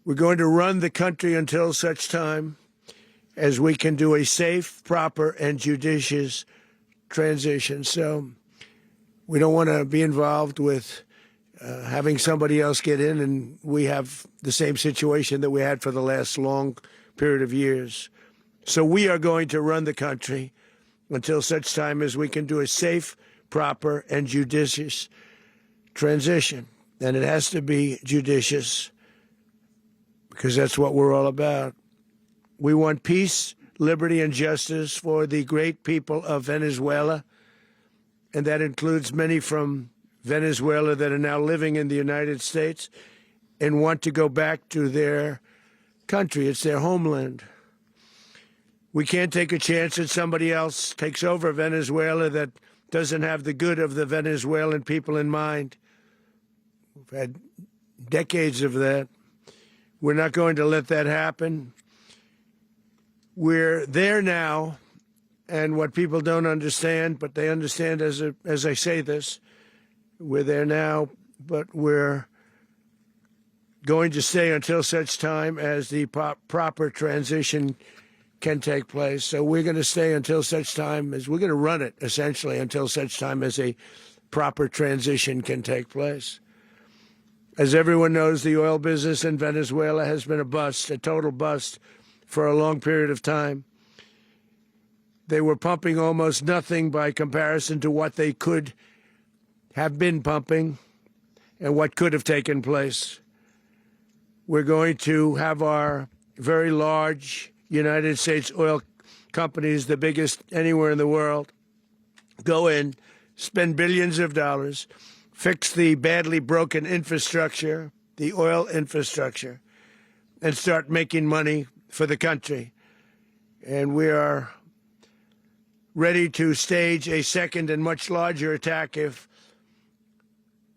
We're going to run the country until such time as we can do a safe, proper, and judicious transition. So we don't want to be involved with having somebody else get in, and we have the same situation that we had for the last long period of years. So we are going to run the country until such time as we can do a safe, proper, and judicious transition. And it has to be judicious because that's what we're all about. We want peace, liberty, and justice for the great people of Venezuela, and that includes many from Venezuela that are now living in the United States and want to go back to their country. It's their homeland. We can't take a chance that somebody else takes over Venezuela that doesn't have the good of the Venezuelan people in mind. We've had decades of that. We're not going to let that happen. We're there now, and what people don't understand, but they understand as I say this, we're there now, but we're going to stay until such time as the proper transition can take place. So we're going to stay until such time as we're going to run it, essentially, until such time as a proper transition can take place. As everyone knows, the oil business in Venezuela has been a bust, a total bust, for a long period of time. They were pumping almost nothing by comparison to what they could have been pumping and what could have taken place. We're going to have our very large United States oil companies, the biggest anywhere in the world, go in, spend billions of dollars, fix the badly broken infrastructure, the oil infrastructure, and start making money for the country. And we are ready to stage a second and much larger attack if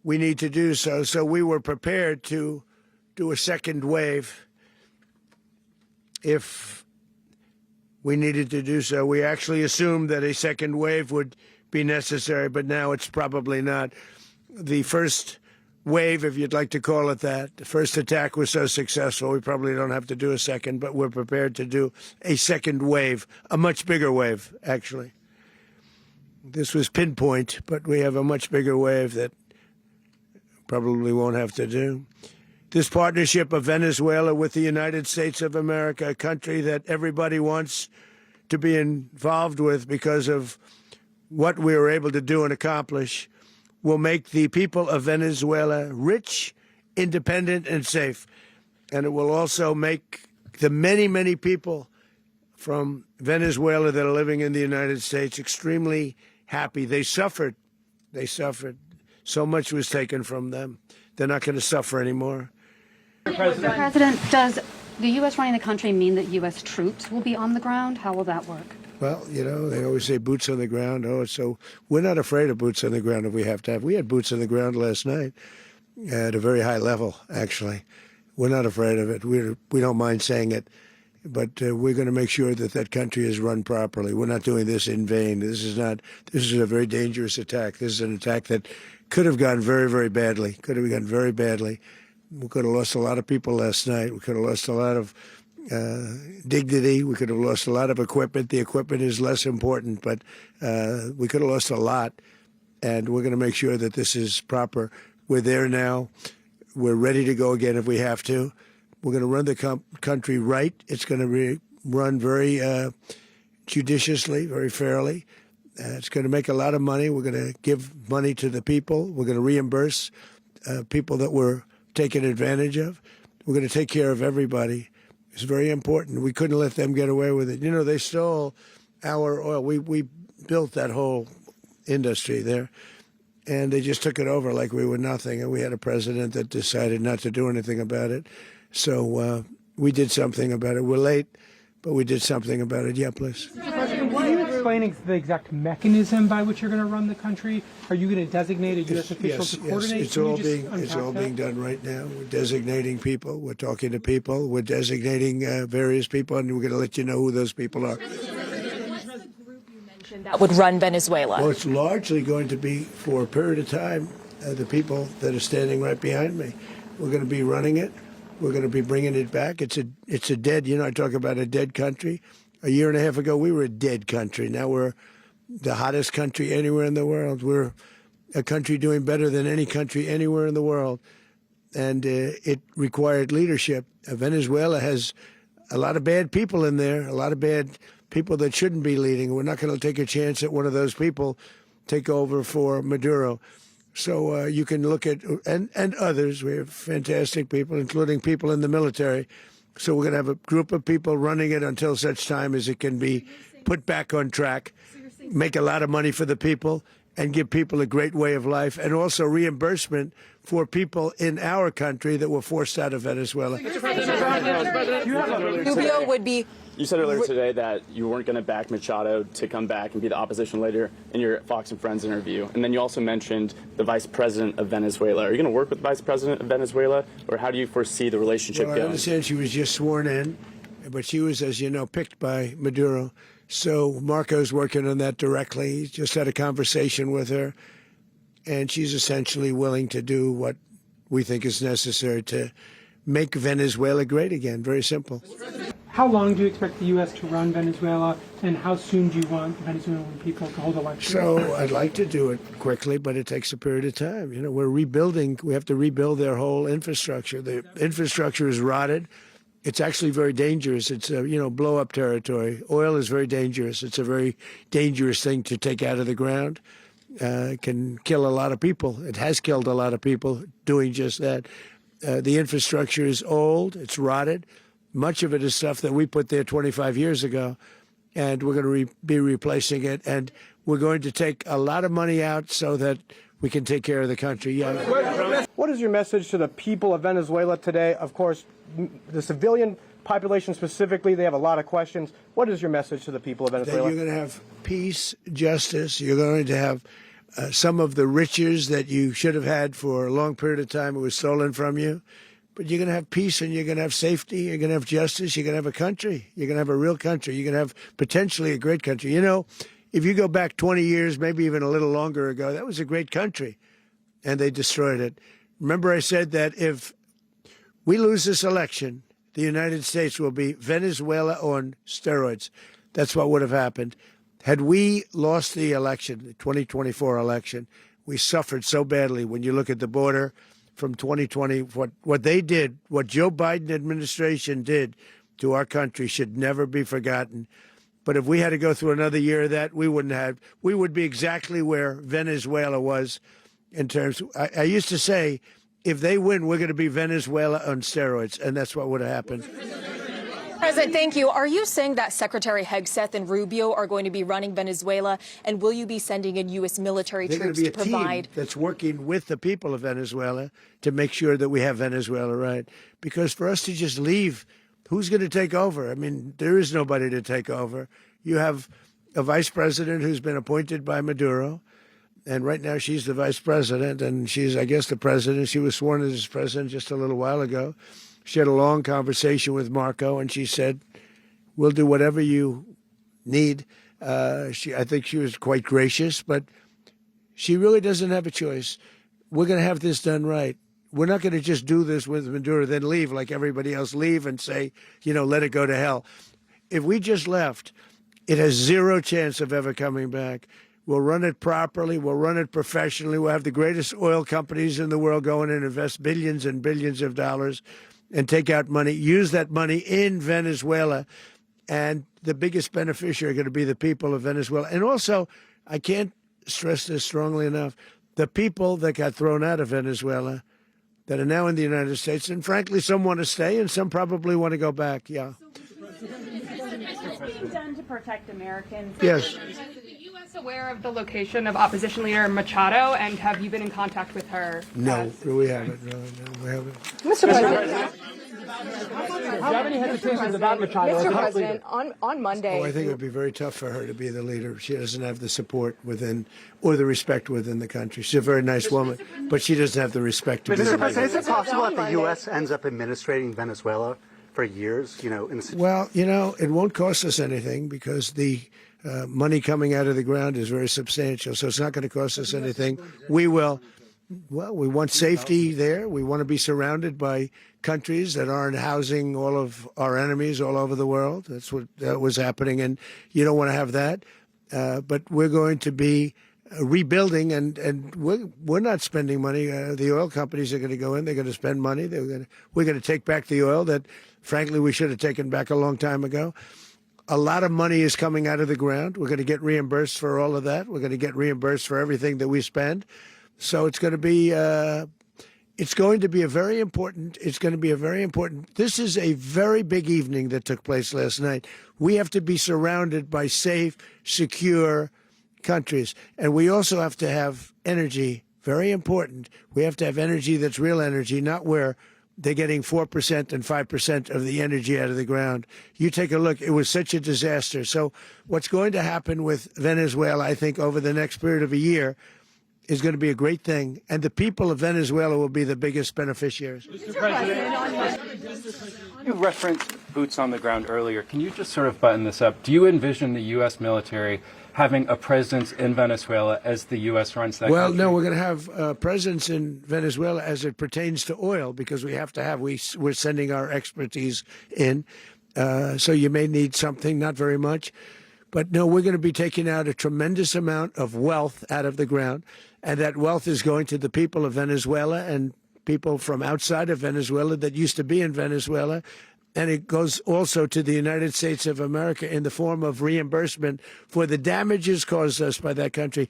we need to do so. So we were prepared to do a second wave if we needed to do so. We actually assumed that a second wave would be necessary, but now it's probably not. The first wave, if you'd like to call it that, the first attack was so successful, we probably don't have to do a second, but we're prepared to do a second wave, a much bigger wave, actually. This was pinpoint, but we have a much bigger wave that probably won't have to do. This partnership of Venezuela with the United States of America, a country that everybody wants to be involved with because of what we were able to do and accomplish, will make the people of Venezuela rich, independent, and safe. And it will also make the many, many people from Venezuela that are living in the United States extremely happy. They suffered. They suffered. So much was taken from them. They're not going to suffer anymore. Mr. President, does the U.S. running the country mean that U.S. troops will be on the ground? How will that work? Well, you know, they always say boots on the ground. Oh, so we're not afraid of boots on the ground if we have to have. We had boots on the ground last night at a very high level, actually. We're not afraid of it. We don't mind saying it. But we're going to make sure that that country is run properly. We're not doing this in vain. This is a very dangerous attack. This is an attack that could have gone very, very badly, could have gone very badly. We could have lost a lot of people last night. We could have lost a lot of dignity. We could have lost a lot of equipment. The equipment is less important, but we could have lost a lot. And we're going to make sure that this is proper. We're there now. We're ready to go again if we have to. We're going to run the country right. It's going to be run very judiciously, very fairly. It's going to make a lot of money. We're going to give money to the people. We're going to reimburse people that were taken advantage of. We're going to take care of everybody. It's very important. We couldn't let them get away with it. You know, they stole our oil. We built that whole industry there, and they just took it over like we were nothing. And we had a president that decided not to do anything about it. So we did something about it. We're late, but we did something about it. Yeah, please. Mr. President, can you explain the exact mechanism by which you're going to run the country? Are you going to designate a U.S. official to coordinate? Yes, it's all being done right now. We're designating people. We're talking to people. We're designating various people, and we're going to let you know who those people are. That would run Venezuela? Well, it's largely going to be, for a period of time, the people that are standing right behind me. We're going to be running it. We're going to be bringing it back. It's a dead, I talk about a dead country. A year and a half ago, we were a dead country. Now we're the hottest country anywhere in the world. We're a country doing better than any country anywhere in the world. And it required leadership. Venezuela has a lot of bad people in there, a lot of bad people that shouldn't be leading. We're not going to take a chance that one of those people take over for Maduro. So you can look at, and others, we have fantastic people, including people in the military. So we're going to have a group of people running it until such time as it can be put back on track, make a lot of money for the people, and give people a great way of life, and also reimbursement for people in our country that were forced out of Venezuela. Rubio would be. You said earlier today that you weren't going to back Machado to come back and be the opposition leader in your Fox and Friends interview. And then you also mentioned the vice president of Venezuela. Are you going to work with the vice president of Venezuela, or how do you foresee the relationship Well, going? I understand she was just sworn in, but she was, as you know, picked by Maduro. So Marco's working on that directly. He just had a conversation with her, and she's essentially willing to do what we think is necessary to make Venezuela great again. Very simple. How long do you expect the U.S. to run Venezuela, and how soon do you want Venezuelan people to hold elections? So I'd like to do it quickly, but it takes a period of time. We're rebuilding. We have to rebuild their whole infrastructure. The infrastructure is rotted. It's actually very dangerous. It's blow-up territory. Oil is very dangerous. It's a very dangerous thing to take out of the ground. It can kill a lot of people. It has killed a lot of people doing just that. The infrastructure is old. It's rotted. Much of it is stuff that we put there 25 years ago, and we're going to be replacing it. And we're going to take a lot of money out so that we can take care of the country. Yeah. What is your message to the people of Venezuela today? Of course, the civilian population specifically, they have a lot of questions. What is your message to the people of Venezuela? That you're going to have peace, justice. You're going to have some of the riches that you should have had for a long period of time. It was stolen from you. But you're going to have peace, and you're going to have safety. You're going to have justice. You're going to have a country. You're going to have a real country. You're going to have potentially a great country. If you go back 20 years, maybe even a little longer ago, that was a great country, and they destroyed it. Remember I said that if we lose this election, the United States will be Venezuela on steroids. That's what would have happened. Had we lost the election, the 2024 election, we suffered so badly. When you look at the border from 2020, what they did, what Joe Biden administration did to our country should never be forgotten. But if we had to go through another year of that, we would be exactly where Venezuela was in terms. I used to say, if they win, we're going to be Venezuela on steroids, and that's what would have happened. President, thank you. Are you saying that Secretary Hegseth and Rubio are going to be running Venezuela, and will you be sending in U.S. military They're troops going to to be a provide? team that's working with the people of Venezuela to make sure that we have Venezuela right. Because for us to just leave, who's going to take over? I mean, there is nobody to take over. You have a vice president who's been appointed by Maduro, and right now she's the vice president, and she's, I guess, the president. She was sworn as president just a little while ago. She had a long conversation with Marco, and she said, we'll do whatever you need. I think she was quite gracious, but she really doesn't have a choice. We're going to have this done right. We're not going to just do this with Maduro, then leave like everybody else, leave and say, let it go to hell. If we just left, it has zero chance of ever coming back. We'll run it properly. We'll run it professionally. We'll have the greatest oil companies in the world go in and invest billions and billions of dollars and take out money, use that money in Venezuela. And the biggest beneficiary are going to be the people of Venezuela. And also, I can't stress this strongly enough, the people that got thrown out of Venezuela that are now in the United States, and frankly, some want to stay and some probably want to go back. Yeah. What's being done to protect Americans? Yes. Is the U.S. aware of the location of opposition leader Machado, and have you been in contact with her? No, we haven't. No, we haven't. Mr. President. Do you have any hesitations about Machado? Mr. President, on Monday. Oh, I think it would be very tough for her to be the leader. She doesn't have the support within or the respect within the country. She's a very nice woman, but she doesn't have the respect to be the Mr. leader. President, is it possible that the U.S. ends up administrating Venezuela for years? Well, it won't cost us anything because the money coming out of the ground is very substantial. So it's not going to cost us anything. We will Well, we want safety there. We want to be surrounded by countries that aren't housing all of our enemies all over the world. That's what that was happening, and you don't want to have that. But we're going to be rebuilding, and we're not spending money. The oil companies are going to go in. They're going to spend money. We're going to take back the oil that, frankly, we should have taken back a long time ago. A lot of money is coming out of the ground. We're going to get reimbursed for all of that. We're going to get reimbursed for everything that we spend. So it's going to be a very important. This is a very big evening that took place last night. We have to be surrounded by safe, secure countries, and we also have to have energy. Very important. We have to have energy that's real energy, not where they're getting 4% and 5% of the energy out of the ground. You take a look. It was such a disaster. So what's going to happen with Venezuela, I think, over the next period of a year, is going to be a great thing, and the people of Venezuela will be the biggest beneficiaries. Mr. President, you referenced boots on the ground earlier. Can you just sort of button this up? Do you envision the U.S. military having a presence in Venezuela as the U.S. runs that country? No, we're going to have a presence in Venezuela as it pertains to oil, because we have to have, we're sending our expertise in. So you may need something, not very much. But no, we're going to be taking out a tremendous amount of wealth out of the ground, and that wealth is going to the people of Venezuela and people from outside of Venezuela that used to be in Venezuela. And it goes also to the United States of America in the form of reimbursement for the damages caused us by that country.